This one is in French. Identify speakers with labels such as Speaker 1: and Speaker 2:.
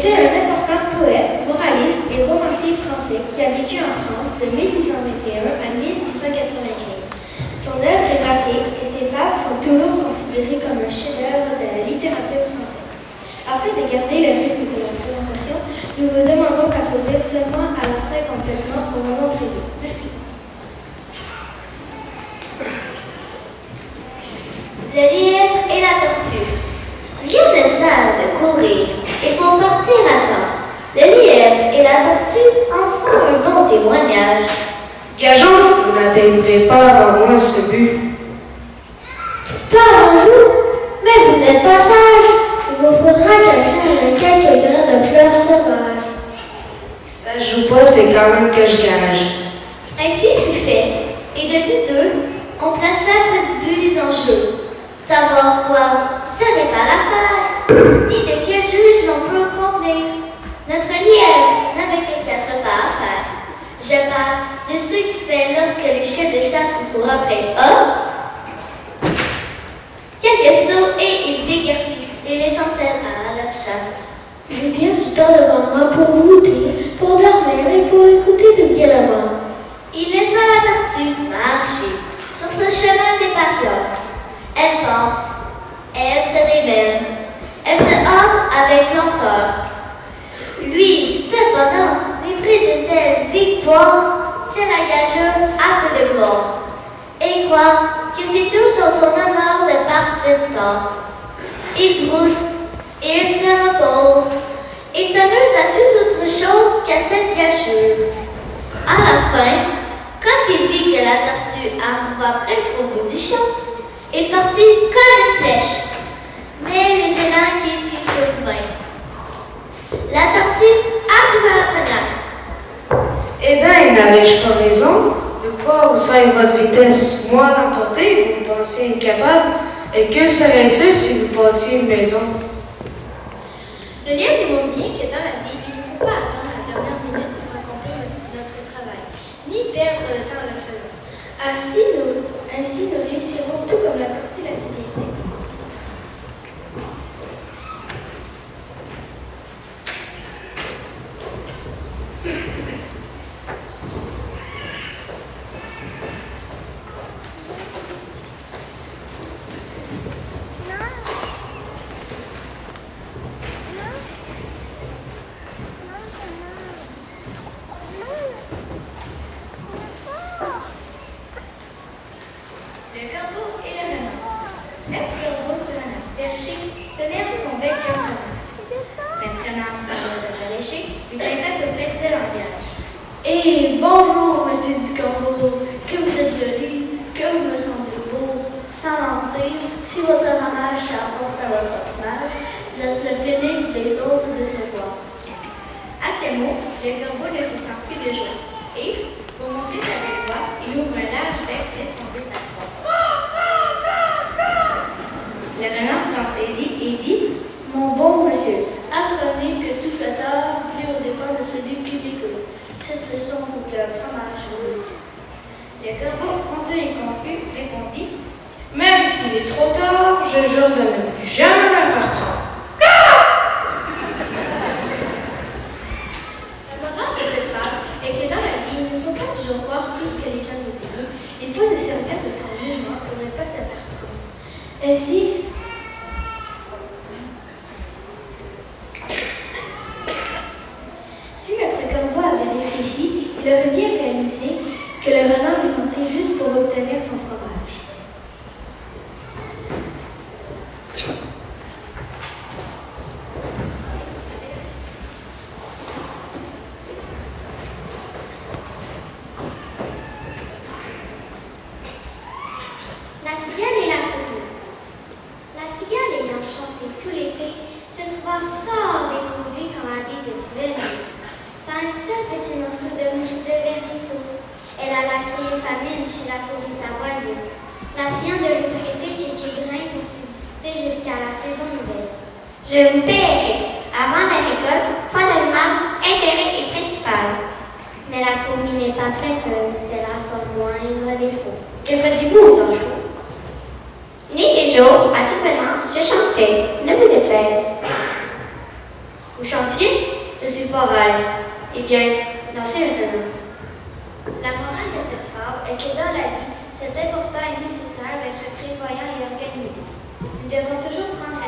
Speaker 1: était un important poète, moraliste et romancier français qui a vécu en France de 1821 à 1695. Son œuvre est variée et ses fables sont toujours considérées comme un chef-d'œuvre de la littérature française. Afin de garder le rythme de la présentation, nous vous demandons d'applaudir seulement à la fin complètement au moment prévu. Merci.
Speaker 2: Le lièvre et la tortue. Rien ne sert de courir, il faut partir à temps. Le lièvre et la tortue en sont un bon témoignage.
Speaker 3: Gageons, vous n'atteindrez pas avant moi ce but.
Speaker 2: Parlons-vous, mais vous n'êtes pas sage. Il vous faudra gager quelques grains de fleurs sauvages.
Speaker 3: Ça joue pas, c'est quand même que je gage.
Speaker 2: Ainsi fut fait, et de tous deux, on plaça près du but les enjeux. Savoir quoi, ce n'est pas l'affaire, ni de quel juge l'on peut convenir. Notre lièvre n'avait que 4 pas à faire. Je parle de ceux qui fait lorsque les chefs de chasse courent après A. Quelques sauts et ils déguerpillent et l'essentiel à leur chasse.
Speaker 4: J'ai bien du temps devant moi pour brouter, pour dormir et pour écouter de bien le vent.
Speaker 2: Il laissa la tortue marcher sur ce chemin des parioles. Elle part, elle se démène, elle se hâte avec lenteur. Lui, cependant, méprise une telle victoire, tient la gageure à peu de gloire, et croit que c'est tout en son honneur de partir tard. Il broute, il se repose, et s'amuse à toute autre chose qu'à cette gâchure. À la fin, quand il vit que la tortue arriva presque au bout du champ, il partit comme une flèche, mais les élans qu'il fit furent vains. La tortue arriva à la fenêtre.
Speaker 3: Eh bien, n'avais-je pas raison? De quoi vous savez votre vitesse? Moi, l'emporter, vous me pensez incapable? Et que serait-ce si vous partiez une maison?
Speaker 1: Le lièvre nous montre bien que dans la vie, il ne faut pas attendre la dernière minute pour accomplir notre travail, ni perdre le temps en le faisant. Ainsi, nous réussirons tout comme la tortue l'a si bien fait.
Speaker 4: Et bonjour, monsieur Ducorbeau, que vous êtes joli, que vous me semblez beau, sans mentir, si votre ramage apporte à votre plage, vous êtes le phénix des autres de ces bois.
Speaker 1: À ces mots, le corbeau ne se sent plus de joie. Et, pour montrer sa belle voix, il ouvre un large bec et laisse tomber sa croix. Le renard s'en saisit et dit:
Speaker 4: Mon bon monsieur, apprenez que tout flatteur plaît aux dépens de celui qui l'écoute. Cette leçon vous plaît un fromage.
Speaker 1: Le corbeau, honteux et confus, répondit:
Speaker 3: Même s'il est trop tard, je jure de ne plus jamais me faire prendre.
Speaker 1: La morale de cette fable est que dans la vie, il ne faut pas toujours croire tout ce que les gens nous disent. Il faut se servir de son jugement pour ne pas se faire prendre. Ainsi, si notre corbeau avait réfléchi, il aurait bien réalisé que le renard lui manquait juste pour obtenir son fromage.
Speaker 2: La cigale et la photo. La cigale ayant chanté tout l'été se trouva fort dépourvue quand la bise fut venue. Pas un seul petit morceau de mouche de vermisseau. Elle alla crier famine chez la fourmi sa voisine, la priant de lui prêter quelques grains pour subsister jusqu'à la saison nouvelle. Je vous paierai, avant la récolte, fondement, intérêt et principal. Mais la fourmi n'est pas prêteuse, c'est là son moindre défaut.
Speaker 5: Que faisiez-vous au temps chaud?
Speaker 2: Nuit et jour, à tout venant, je chantais, ne vous déplaise.
Speaker 1: Vous chantiez? Je suis fort à l'aise. Eh bien, dansez maintenant.
Speaker 2: La morale de cette fable est que dans la vie, c'est important et nécessaire d'être prévoyant et organisé. Nous devons toujours prendre